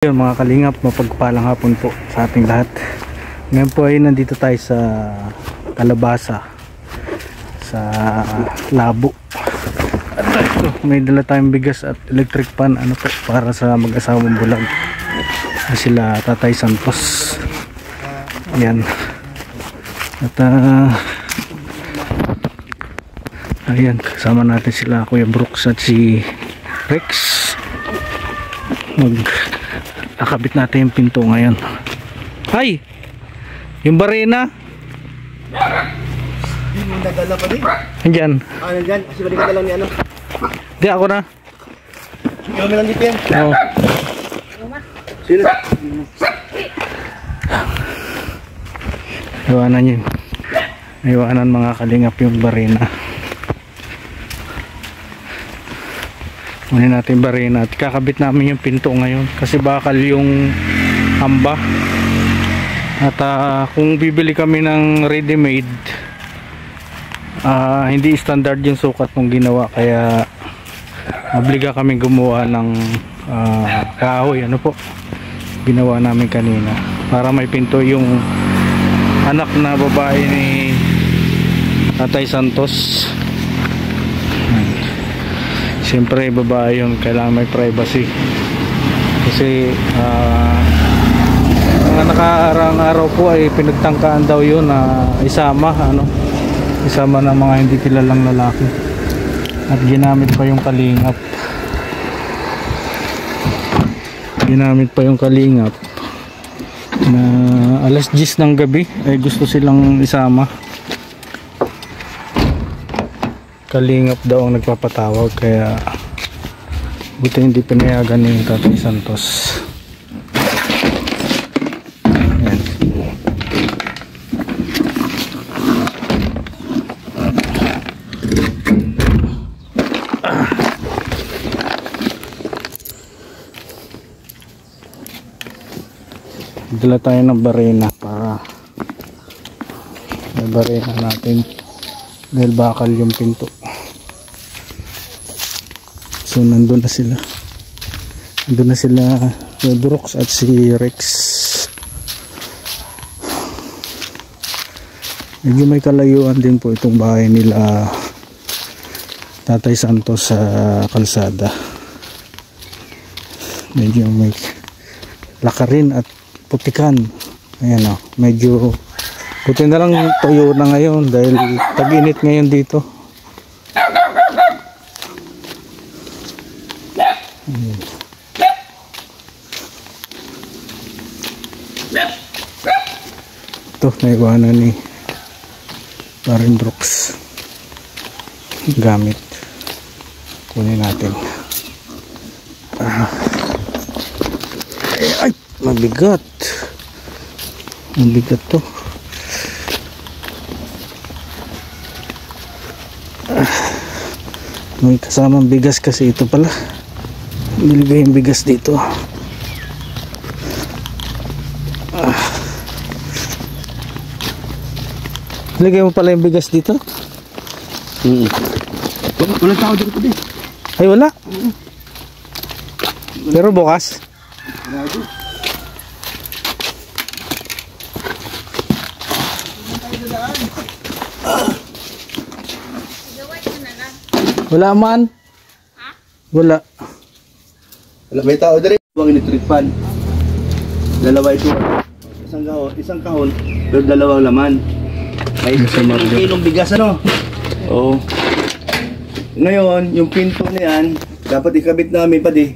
Yun mga kalingap, mapagpalang hapon po sa ating lahat. Ngayon po ay nandito tayo sa Kalabasa, sa Labo. At ito, may dala tayong bigas at electric pan po, para sa mag-asawang bulag na sila Tatay Santos. Ayan. At ayan, kasama natin sila Kuya Brooks at si Rex. Nakabit natin yung pinto ngayon. Ay! Yung barena. Yung nagdala pa din. Andyan. Nandyan. Kasi balikan na lang ni ano. Di ako na. Ikaw na lang di Pien. Oo. Sino? Iwanan yun. Iwanan mga kalingap yung barena. Kunin natin yung barena at kakabit namin yung pinto ngayon kasi bakal yung hamba. At kung bibili kami ng ready made, hindi standard yung sukat mong ginawa, kaya obliga kami gumawa ng kahoy. Ginawa namin kanina para may pinto yung anak na babae ni Tatay Santos. Siyempre babae yun, kailangan may privacy kasi mga nakaarang araw po ay pinagtangkaan daw yun na isama ng mga hindi kilalang lalaki at ginamit pa yung kalingap na alas 10 ng gabi ay gusto silang isama. Kalingap daw ang nagpapatawag, kaya buti hindi pinayagan ni Tatay Santos. Ayan. Dala tayo ng barena para may barena natin dahil bakal yung pinto. So nandun na sila Brooks at si Rex. Medyo may kalayuan din po itong bahay nila Tatay Santos sa kalsada. Medyo may lakarin at putikan. Ayan medyo buti na lang tuyo na ngayon dahil tag-init ngayon dito. Ito, naiwanan ni Parin Brooks gamit. Kunin natin. Ay, mabigat to. May kasamang bigas kasi ito pala. Nilagay yung bigas dito. Nilagay mo pala yung bigas dito? Walang tao dito din. Ay wala. Pero bukas. Wala man. Wala. May tao dito. Ang electric pan. Dalawa ito. Isang kahon, pero dalawang laman. May isang kilong bigas Oo. Ngayon, yung pinto na yan, dapat ikabit namin padi.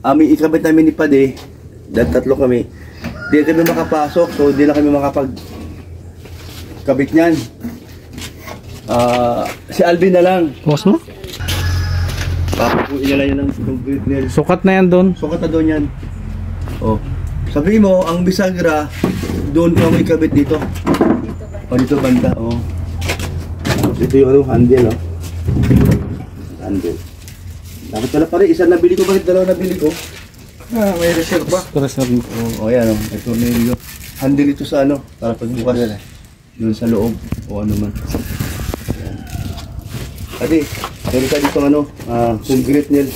Ikabit namin ni padi. Dahil tatlo kami. Di kami makapasok, so di na kami makapag-kabit niyan. Si Alvin na lang. Bukas mo? Papakuin na lang yan ng concrete nail. Sukat na yan doon. Sukat na doon yan. Sabi mo, ang bisagra, doon ko may kabit dito. Dito banda. Ito yung handle. Handle. Dapat pala pare, isa nabili ko, bakit dalawa nabili ko? May reserve ba? Yan ito nilyo. Handle ito sa para pagbukas. Doon sa loob o ano man. Ate, meron tayo dito concrete nail.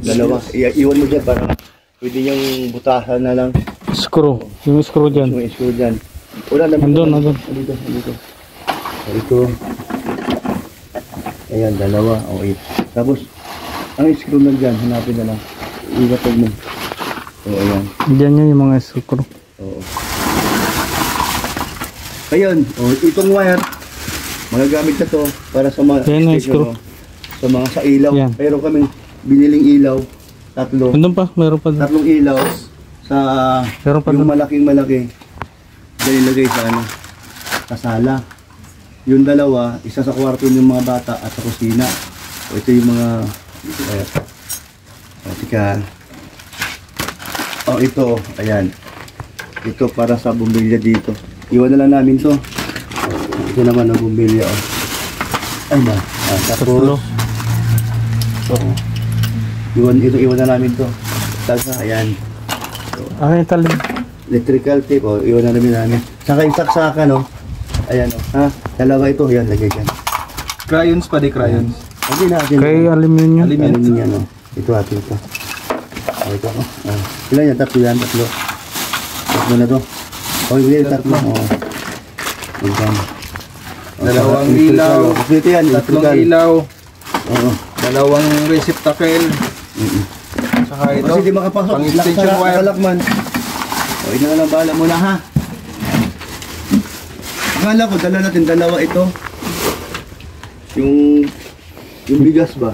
Dalawa. Iwan mo dyan para Pwede yung butasan na lang. Screw. Yung screw dyan. Yung screw dyan. Wala na. Nandun. Dito. Ayan, dalawa. Okay. Tapos, ang screw na dyan, hanapin na lang. Igatag mo. So, ayan. Diyan nyo yung mga screw. Oo. Ayun, itong wire, magagamit na to para sa mga Ayan, station, screw. sa mga sa ilaw. Yan. Pero kaming biniling ilaw, tatlo. Nandun pa, meron pa doon. Tatlong ilaw sa Meron pa yung doon. malaking malaki. Diyan ilagay sa sa sala. Yung dalawa, isa sa kwarto ng mga bata at sa kusina. O ito yung mga ito, ayan. Ito para sa bumbilya dito. Iwan na lang namin to. Ito naman ang bumbilya. Ay ba? Tapos iwan na namin to. Tapos ayan. Ay, talim. Electrical tape, iwan na namin. Saka yung saksakan, ayan, dalawa ito, yan, lagay dyan. Crayons pa di crayons. Hindi natin. Kay aluminium. Aluminium, ito atin ito. Ito, ilan yan? Tatlo. Tatlo na to. Tatlo. Ayan. Dalawang ilaw. Ito yan, Tatlong electrical. ilaw. Oo. Dalawang receptacle. Saka ito. Kasi di makapasok. Pang extension wire. Nakalakman. Ina na lang, bahala muna ha. Akala ko, dala natin dalawa ito. Yung bigas ba?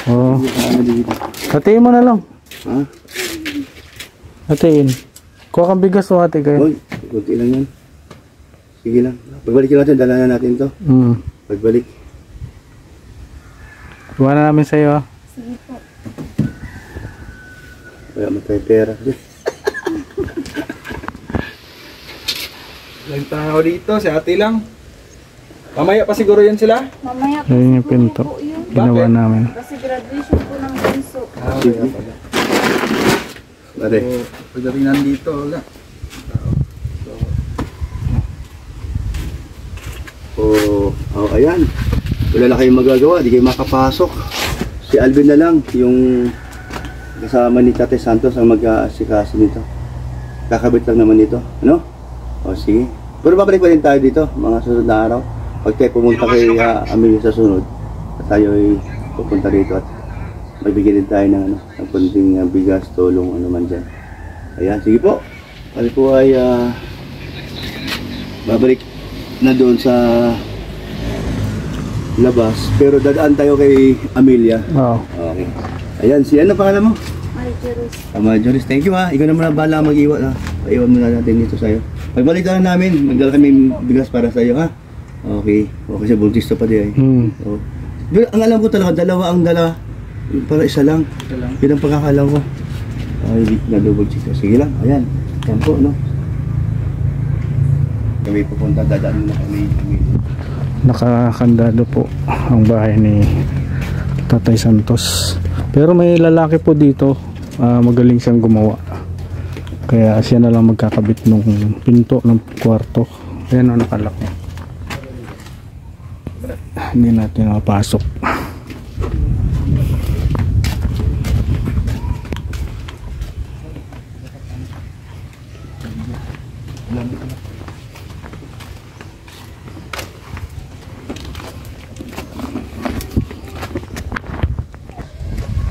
Oo. Dito. Hatiin mo na lang. Ha? Hatiin. Kuha kang bigas o hati kayo. Hoy, kunti lang yan. Sige lang. Pagbalik natin, dala na natin to. Pagbalik. Iwan na namin sa'yo, ha. Sige po. Kaya matay pera. Ilang tao dito, si ate lang. Mamaya pa siguro yan sila. Mamaya po Ayun yung siguro pinto. po yun. Ginawa Bakit? namin. Kasi graduation po ng bunso. Sige. Pare. So, pagdating nandito, wala. Ayan. Wala na kayong magagawa, di kayo makapasok. Si Alvin na lang, yung kasama ni Tate Santos ang mag-aasikaso nito. Kakabit lang naman nito, ano? O sige. Pero babalik pa rin tayo dito, mga susunod na araw. Pag tayo pumunta kay Amelia sa sunod, at tayo ay pupunta dito at magbigay din tayo ng ng konting bigas, tulong, ano man dyan. Ayan, sige po. Kali po ay babalik na doon sa labas. Pero dadaan tayo kay Amelia. Oo. Okay. Ayan, si ano pangalan mo? Marjorie. Marjorie, thank you ha. Ikaw na muna bahala mag-iwan ha. Paiwan muna natin dito sa'yo. Pagbalik na namin, magdala kami bigas para sa'yo ha. Okay. Okay, kasi buntis to pa di ay. So, pero ang alam ko talaga, dalawa ang dala. Para isa lang. Yun ang pagkakalam ko. Ay, na double check. Sige lang, ayan. Yan po, no? Kami pupunta, dadaan muna kami. Nakakandado po ang bahay ni Tatay Santos. Pero may lalaki po dito, magaling siyang gumawa. Kaya siya na lang magkakabit ng pinto ng kwarto. Ayan o, nakalak niya. Hindi natin mapasok.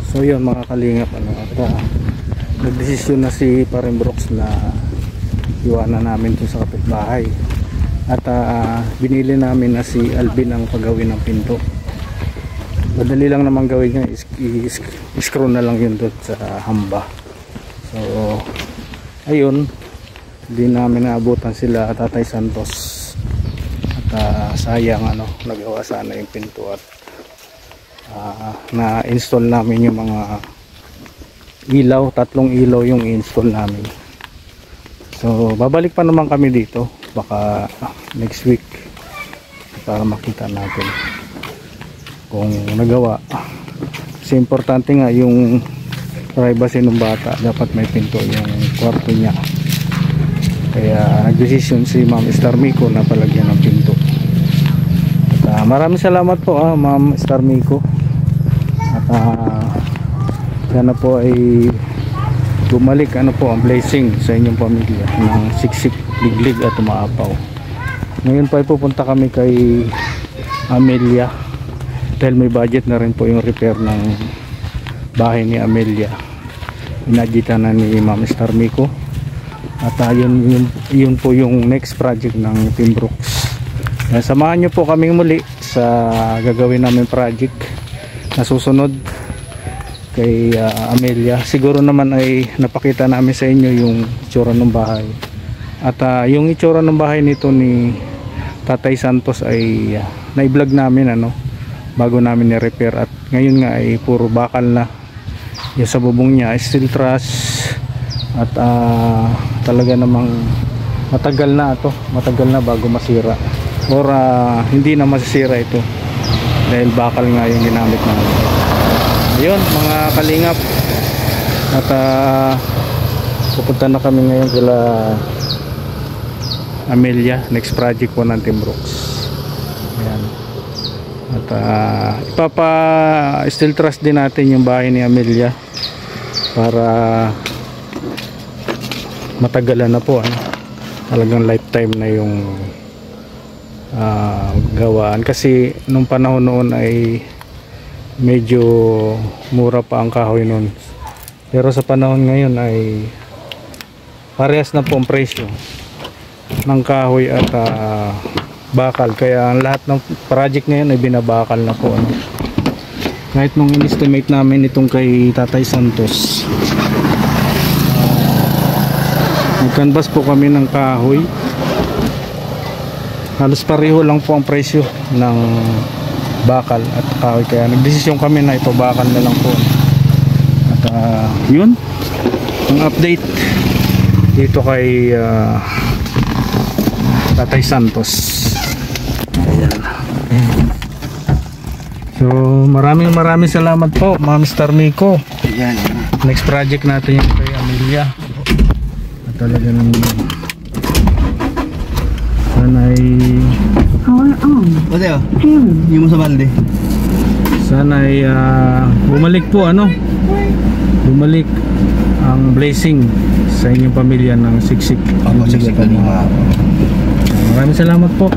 So yun mga kalingap, nagdesisyon na si Paring Brooks na iwanan namin ito sa kapitbahay at binili namin na si Alvin ang paggawin ng pinto. Madali lang naman gawin niya, i-screw na lang yun doon sa hamba. So ayun, hindi namin naabutan sila Tatay Santos at sayang nagawa sana yung pinto at na-install namin yung mga ilaw, tatlong ilaw yung install namin. So babalik pa naman kami dito baka next week para makita natin kung nagawa. Kasi importante nga yung privacy ng bata, dapat may pinto yung kwarto niya. Kaya nagdesisyon si Ma'am Star Miko na palagyan ng pinto. At maraming salamat po Ma'am Star Miko. At sana po ay bumalik ano po ang blessing sa inyong pamilya ng siksik, liglig at umaapaw. Ngayon pa pupunta kami kay Amelia dahil may budget na rin po yung repair ng bahay ni Amelia. Inagita na ni Ma'am Star Miko at yun po yung next project ng Team Brooks. Samahan nyo po kaming muli sa gagawin namin project na susunod kay Amelia. Siguro naman ay napakita namin sa inyo yung itsura ng bahay at yung itsura ng bahay nito ni Tatay Santos ay na-vlog namin bago namin ni-repair at ngayon nga ay puro bakal na yung sa bubong niya, steel truss at talaga namang matagal na bago masira or hindi na masisira ito dahil bakal nga yung ginamit namin. Ayun mga kalingap at pupunta na kami ngayon kila Amelia, next project po ng Team Brooks. Ayan. At ipapa steel truss din natin yung bahay ni Amelia para matagalan na po talagang lifetime na yung gawaan kasi nung panahon noon ay medyo mura pa ang kahoy noon, pero sa panahon ngayon ay parehas na po ang presyo ng kahoy at bakal, kaya ang lahat ng project ngayon ay binabakal na po kahit nung in-estimate namin itong kay Tatay Santos, nag-canvas po kami ng kahoy, halos pareho lang po ang presyo ng bakal at kahoy, kaya nagdesisyon kami na ito bakal na lang po. At yun ang update dito kay Tatay Santos. Ayan. So maraming salamat po Ma'am Star Miko. Ayan. Next project natin yung kay Amelia at talaga naman sana'y O tayo, yung mo sa balde. sana'y bumalik po bumalik ang blessing sa inyong pamilya ng siksik. Siksik na mga. Maraming salamat po.